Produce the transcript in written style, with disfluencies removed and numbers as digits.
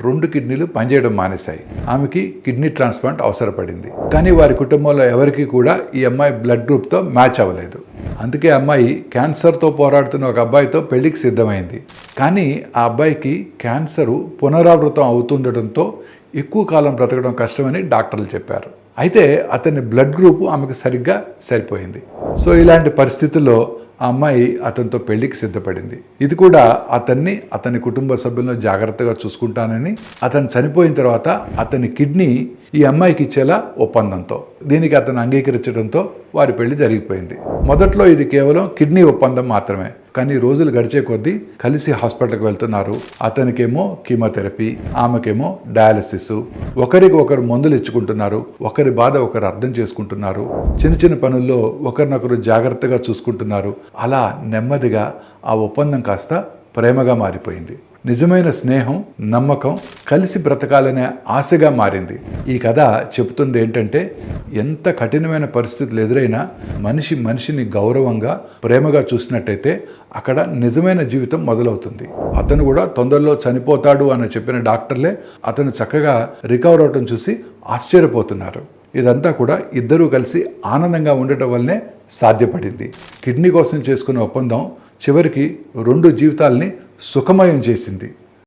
2 కిడ్నీలు పనిచేయడం మానేశాయి. ఆమెకి కిడ్నీ ట్రాన్స్ప్లాంట్ అవసరపడింది. కానీ వారి కుటుంబంలో ఎవరికి కూడా ఈ అమ్మాయి బ్లడ్ గ్రూప్తో మ్యాచ్ అవ్వలేదు. అందుకే అమ్మాయి క్యాన్సర్తో పోరాడుతున్న ఒక అబ్బాయితో పెళ్లికి సిద్ధమైంది. కానీ ఆ అబ్బాయికి క్యాన్సరు పునరావృతం అవుతుండటంతో ఎక్కువ కాలం బ్రతకడం కష్టమని డాక్టర్లు చెప్పారు. అయితే అతని బ్లడ్ గ్రూప్ ఆమెకు సరిగ్గా సరిపోయింది. సో ఇలాంటి పరిస్థితుల్లో ఆ అమ్మాయి అతనితో పెళ్లికి సిద్ధపడింది. ఇది కూడా అతని కుటుంబ సభ్యులను జాగ్రత్తగా చూసుకుంటానని, అతను చనిపోయిన తర్వాత అతని కిడ్నీ ఈ అమ్మాయికి ఇచ్చేలా ఒప్పందంతో, దీనికి అతను అంగీకరించడంతో వారి పెళ్లి జరిగిపోయింది. మొదట్లో ఇది కేవలం కిడ్నీ ఒప్పందం మాత్రమే. కానీ రోజులు గడిచే కొద్దీ కలిసి హాస్పిటల్కి వెళ్తున్నారు. అతనికేమో కీమోథెరపీ, ఆమెకేమో డయాలసిస్. ఒకరికి ఒకరు మందులు ఇచ్చుకుంటున్నారు. ఒకరి బాధ ఒకరు అర్థం చేసుకుంటున్నారు. చిన్న చిన్న పనుల్లో ఒకరినొకరు జాగ్రత్తగా చూసుకుంటున్నారు. అలా నెమ్మదిగా ఆ ఒప్పందం కాస్త ప్రేమగా మారిపోయింది. నిజమైన స్నేహం, నమ్మకం, కలిసి బ్రతకాలనే ఆశగా మారింది. ఈ కథ చెబుతుంది ఏంటంటే, ఎంత కఠినమైన పరిస్థితులు ఎదురైనా మనిషిని గౌరవంగా, ప్రేమగా చూసినట్టయితే అక్కడ నిజమైన జీవితం మొదలవుతుంది. అతను కూడా తొందరలో చనిపోతాడు అని చెప్పిన డాక్టర్లే అతను చక్కగా రికవర్ అవటం చూసి ఆశ్చర్యపోతున్నారు. ఇదంతా కూడా ఇద్దరూ కలిసి ఆనందంగా ఉండటం వల్లనే సాధ్యపడింది. కిడ్నీ కోసం చేసుకున్న ఒప్పందం చివరికి 2 జీవితాల్ని సుఖమయం చేసింది.